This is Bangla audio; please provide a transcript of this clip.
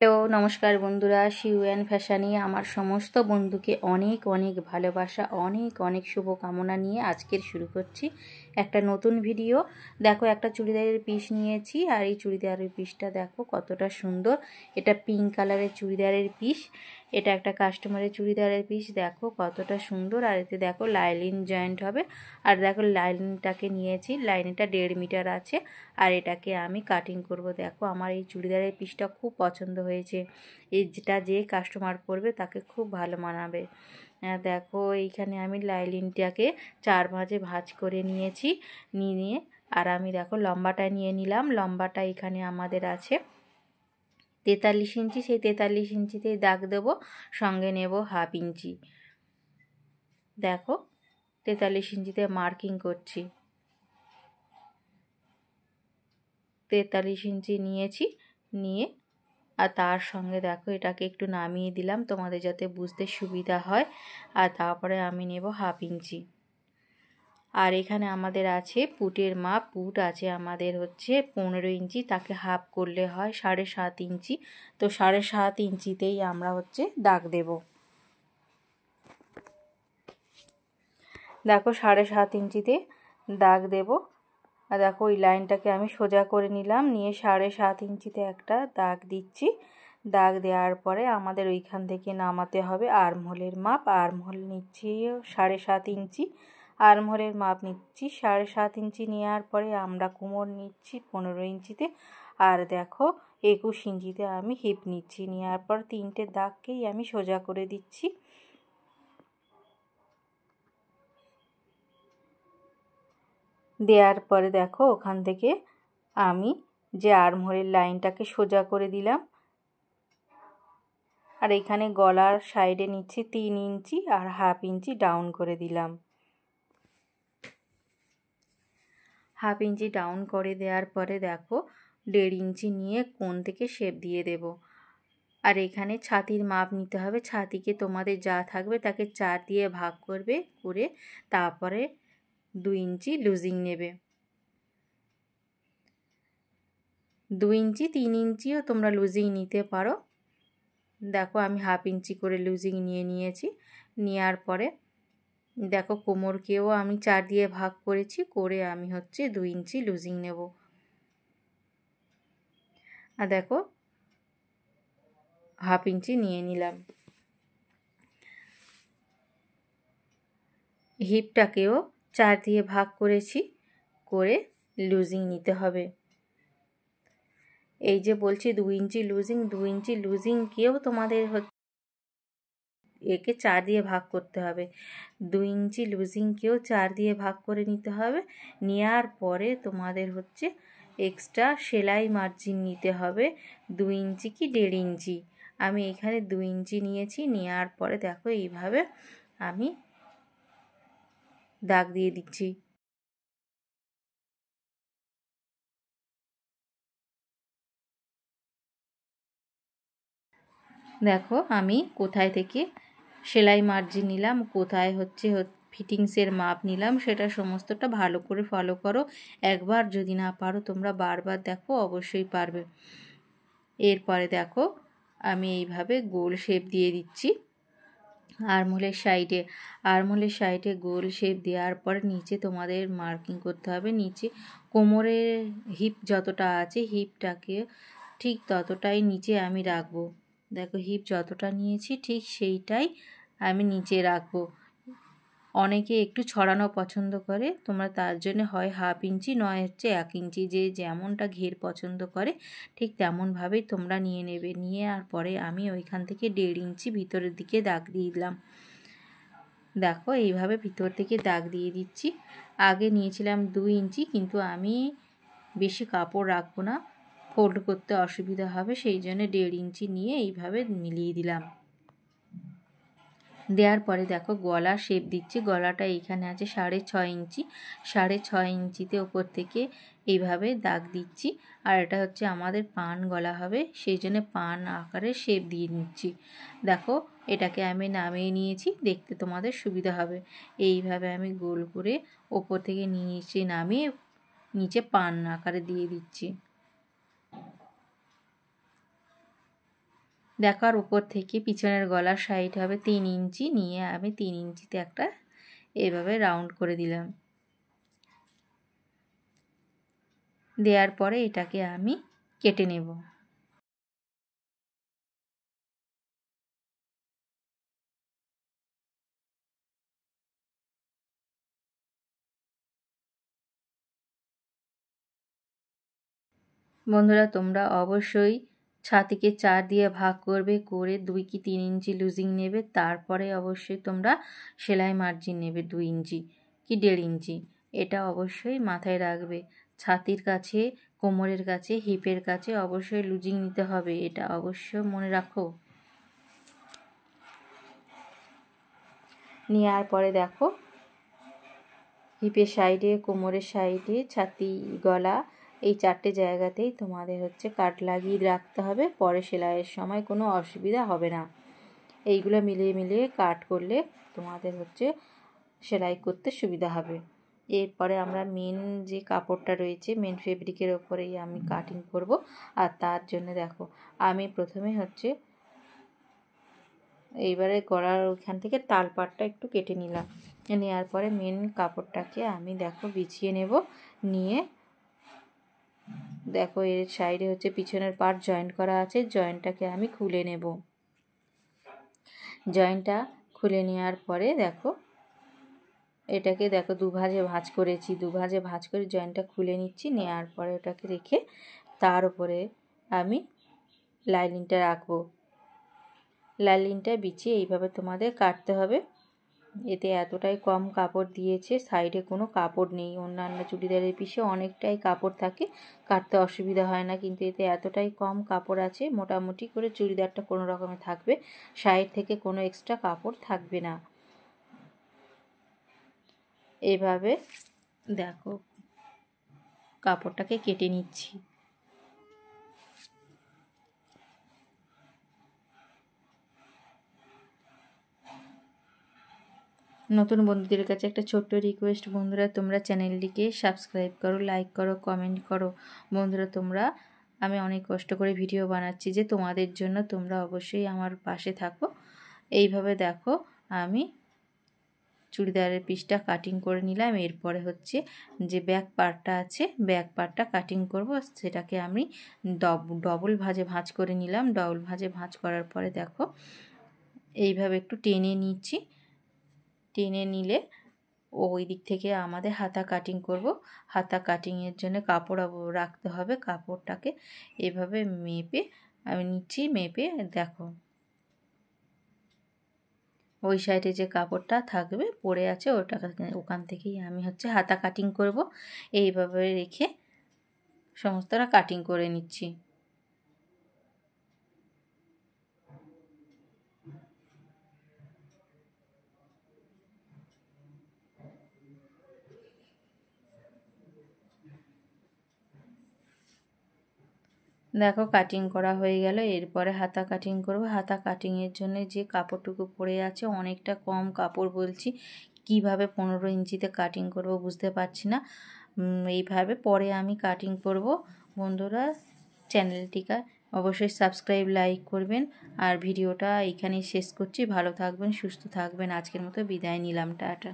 হ্যালো নমস্কার বন্ধুরা, শিউ অ্যান্ড ফ্যাশনে আমার সমস্ত বন্ধুকে অনেক অনেক ভালোবাসা, অনেক অনেক শুভকামনা নিয়ে আজকের শুরু করছি একটা নতুন ভিডিও। দেখো, একটা চুড়িদারের পিস নিয়েছি, আর এই চুড়িদারের পিসটা দেখো কতটা সুন্দর। এটা পিঙ্ক কালারের চুড়িদারের পিস। এটা একটা কাস্টমারের চুড়িদারের পিস, দেখো কতটা সুন্দর। আর এতে দেখো লাইনিং জয়েন্ট হবে। আর দেখো লাইনিংটাকে নিয়েছি, লাইনিংটা 1.5 মিটার আছে। আর এটাকে আমি কাটিং করব। দেখো আমার এই চুড়িদারের পিসটা খুব পছন্দ হয়েছে। যেটা যে কাস্টমার পরবে তাকে খুব ভালো মানাবে। দেখো এইখানে আমি লাইনিংটাকে 4 ভাঁজে ভাঁজ করে নিয়েছি। নিয়ে আর আমি দেখো লম্বাটা নিয়ে নিলাম। লম্বাটা এখানে আমাদের আছে 43 ইঞ্চি। সেই 43 ইঞ্চিতেই দাগ দেবো, সঙ্গে নেব 1/2 ইঞ্চি। দেখো 43 ইঞ্চিতে মার্কিং করছি। 43 ইঞ্চি নিয়েছি, নিয়ে আর তার সঙ্গে দেখো এটাকে একটু নামিয়ে দিলাম তোমাদের যাতে বুঝতে সুবিধা হয়। আর তারপরে আমি নেব 1/2 ইঞ্চি। আর এখানে আমাদের আছে পুটের মাপ। পুট আছে আমাদের হচ্ছে 15 ইঞ্চি, তাকে হাফ করলে হয় 7.5 ইঞ্চি। তো 7.5 ইঞ্চিতেই আমরা হচ্ছে দাগ দেব। দেখো 7.5 ইঞ্চিতে দাগ দেব। আর দেখো ওই লাইনটাকে আমি সোজা করে নিলাম, নিয়ে 7.5 ইঞ্চিতে একটা দাগ দিচ্ছি। দাগ দেওয়ার পরে আমাদের ওইখান থেকে নামাতে হবে আর্মহোলের মাপ। আর্মহোল নিচ্ছি 7.5 ইঞ্চি। আর্মহোলের মাপ নিচ্ছি 7.5 ইঞ্চি। নেওয়ার পরে আমরা কোমর নিচ্ছি 15 ইঞ্চিতে। আর দেখো 21 ইঞ্চিতে আমি হিপ নিচ্ছি। নেওয়ার পর 3টে দাগকেই আমি সোজা করে দিচ্ছি। দেওয়ার পরে দেখো ওখান থেকে আমি যে আর্মহোলের লাইনটাকে সোজা করে দিলাম। আর এখানে গলার সাইডে নিচ্ছি 3 ইঞ্চি আর 1/2 ইঞ্চি ডাউন করে দিলাম। 1/2 ইঞ্চি ডাউন করে দেওয়ার পরে দেখো 1.5 ইঞ্চি নিয়ে কোণ থেকে শেপ দিয়ে দেব। আর এখানে ছাতির মাপ নিতে হবে। ছাতিকে তোমাদের যা থাকবে তাকে 4 দিয়ে ভাগ করবে, করে তারপরে 2 ইঞ্চি লুজিং নেবে। 2 ইঞ্চি 3 ইঞ্চিও তোমরা লুজিং নিতে পারো। দেখো আমি 1/2 ইঞ্চি করে লুজিং নিয়ে নিয়েছি। নেওয়ার পরে দেখো কোমরকেও আমি 4 দিয়ে ভাগ করেছি, করে আমি হচ্ছে 2 ইঞ্চি লুজিং নেব। আর দেখো 1/2 ইঞ্চি নিয়ে নিলাম। হিপটাকেও 4 দিয়ে ভাগ করেছি, করে লুজিং নিতে হবে। এই যে বলছি 2 ইঞ্চি লুজিং, 2 ইঞ্চি লুজিংকেও তোমাদের একে 4 দিয়ে ভাগ করতে হবে। 2 ইঞ্চি লুজিংকেও 4 দিয়ে ভাগ করে নিতে হবে। নেওয়ার পরে তোমাদের হচ্ছে এক্সট্রা সেলাই মার্জিন নিতে হবে 2 ইঞ্চি কি 1.5 ইঞ্চি। আমি এখানে 2 ইঞ্চি নিয়েছি। নেওয়ার পরে দেখো এইভাবে আমি দাগ দিয়ে দিচ্ছি। দেখো আমি কোথায় থেকে সেলাই মার্জিন নিলাম, কোথায় হচ্ছে ফিটিংসের মাপ নিলাম, সেটা সমস্তটা ভালো করে ফলো করো। একবার যদি না পারো তোমরা বারবার দেখো, অবশ্যই পারবে। এরপরে দেখো আমি এইভাবে গোল শেপ দিয়ে দিচ্ছি আর্মহোলের সাইডে গোল শেপ দেওয়ার পরে নিচে তোমাদের মার্কিং করতে হবে। নিচে কোমরের হিপ যতটা আছে হিপটাকে ঠিক ততটাই নিচে আমি রাখবো। দেখো হিপ যতটা নিয়েছি ঠিক সেইটাই আমি নিচে রাখবো। অনেকে একটু ছড়ানো পছন্দ করে, তোমরা তার জন্য হয় 1/2 ইঞ্চি নয় হচ্ছে 1 ইঞ্চি, যে যেমনটা ঘের পছন্দ করে ঠিক তেমনভাবেই তোমরা নিয়ে নেবে। নিয়ে আর পরে আমি ওইখান থেকে 1.5 ইঞ্চি ভিতরের দিকে দাগ দিয়ে দিলাম। দেখো এইভাবে ভিতর থেকে দাগ দিয়ে দিচ্ছি। আগে নিয়েছিলাম 2 ইঞ্চি, কিন্তু আমি বেশি কাপড় রাখবো না, ফোল্ড করতে অসুবিধা হবে, সেই জন্য 1.5 ইঞ্চি নিয়ে এইভাবে মিলিয়ে দিলাম। দেওয়ার পরে দেখো গলা শেপ দিচ্ছি। গলাটা এইখানে আছে 6.5 ইঞ্চি। 6.5 ইঞ্চিতে ওপর থেকে এইভাবে দাগ দিচ্ছি। আর এটা হচ্ছে আমাদের পান গলা হবে, সেই জন্য পান আকারে শেপ দিয়ে নিচ্ছি। দেখো এটাকে আমি নামিয়ে নিয়েছি, দেখতে তোমাদের সুবিধা হবে। এইভাবে আমি গোল করে ওপর থেকে নিচে নামিয়ে নিচে পান আকারে দিয়ে দিচ্ছি। দেখার উপর থেকে পিছনের গলার সাইড হবে 3 ইঞ্চি, নিয়ে আমি 3 ইঞ্চিতে একটা এভাবে রাউন্ড করে দিলাম। দেওয়ার পরে এটাকে আমি কেটে নেব। বন্ধুরা তোমরা অবশ্যই ছাতিকে 4 দিয়ে ভাগ করবে, করে 2 কি 3 ইঞ্চি লুজিং নেবে, তারপরে অবশ্যই তোমরা সেলাই মার্জিন নেবে 2 ইঞ্চি কি 1.5 ইঞ্চি। এটা অবশ্যই মাথায় রাখবে। ছাতির কাছে, কোমরের কাছে, হিপের কাছে অবশ্যই লুজিং নিতে হবে, এটা অবশ্যই মনে রাখো। নেওয়ার পরে দেখো হিপের সাইডে, কোমরের সাইডে, ছাতি, গলা এই 4টে জায়গাতেই তোমাদের হচ্ছে কাট লাগিয়ে রাখতে হবে, পরে সেলাইয়ের সময় কোনো অসুবিধা হবে না। এইগুলো মিলিয়ে মিলিয়ে কাট করলে তোমাদের হচ্ছে সেলাই করতে সুবিধা হবে। এরপরে আমরা মেন যে কাপড়টা রয়েছে, মেন ফেব্রিকের ওপরেই আমি কাটিং করব। আর তার জন্য দেখো আমি প্রথমে হচ্ছে এইবারে গলার ওইখান থেকে তালপাটটা একটু কেটে নিলাম। নেওয়ার পরে মেন কাপড়টাকে আমি দেখো বিছিয়ে নেব। নিয়ে দেখো এর সাইডে হচ্ছে পিছনের পার্ট জয়েন্ট করা আছে, জয়েন্টটাকে আমি খুলে নেব। জয়েন্টটা খুলে নেওয়ার পরে দেখো এটাকে দেখো দুভাজে ভাঁজ করেছি, দুভাজে ভাঁজ করে জয়েন্টটা খুলে নিচ্ছি। নেওয়ার পরে ওটাকে রেখে তার উপরে আমি লাইনিংটা রাখবো। লাইনিংটা বিছিয়ে এইভাবে তোমাদের কাটতে হবে। এতে এতটাই কম কাপড় দিয়েছে, সাইডে কোনো কাপড় নেই। অন্যান্য চুড়িদারের পিসে অনেকটাই কাপড় থাকে, কাটতে অসুবিধা হয় না, কিন্তু এতে এতটাই কম কাপড় আছে, মোটামুটি করে চুড়িদারটা কোনো রকমে থাকবে, সাইড থেকে কোনো এক্সট্রা কাপড় থাকবে না। এইভাবে দেখো কাপড়টাকে কেটে নিচ্ছি। নতুন বন্ধুদের কাছে একটা ছোট্ট রিকোয়েস্ট, বন্ধুরা তোমরা চ্যানেলটিকে সাবস্ক্রাইব করো, লাইক করো, কমেন্ট করো। বন্ধুরা তোমরা, আমি অনেক কষ্ট করে ভিডিও বানাচ্ছি যে তোমাদের জন্য, তোমরা অবশ্যই আমার পাশে থাকো। এইভাবে দেখো আমি চুড়িদারের পিসটা কাটিং করে নিলাম। এরপরে হচ্ছে যে ব্যাক পার্টটা আছে, ব্যাক পার্টটা কাটিং করব, সেটাকে আমি ডবল ভাঁজে ভাঁজ করে নিলাম। ডবল ভাঁজে ভাঁজ করার পরে দেখো এইভাবে একটু টেনে নিচ্ছি। টেনে নিলে ওই দিক থেকে আমাদের হাতা কাটিং করব। হাতা কাটিংয়ের জন্য কাপড় রাখতে হবে, কাপড়টাকে এভাবে মেপে আমি নিচ্ছি। মেপে দেখো ওই সাইডে যে কাপড়টা থাকবে পড়ে আছে, ওখান থেকেই আমি হচ্ছে হাতা কাটিং করব। এইভাবে রেখে সমস্তটা কাটিং করে নিচ্ছি। দেখো কাটিং করা হয়ে গেল। এরপরে হাতা কাটিং করব। হাতা কাটিংয়ের জন্য যে কাপড়টুকু পড়ে আছে অনেকটা কম কাপড়, বলছি কিভাবে 15 ইঞ্চিতে কাটিং করব বুঝতে পারছি না। এইভাবে পরে আমি কাটিং করব। বন্ধুরা চ্যানেলটিকে অবশ্যই সাবস্ক্রাইব, লাইক করবেন। আর ভিডিওটা এখানেই শেষ করছি। ভালো থাকবেন, সুস্থ থাকবেন। আজকের মতো বিদায় নিলাম, টাটা।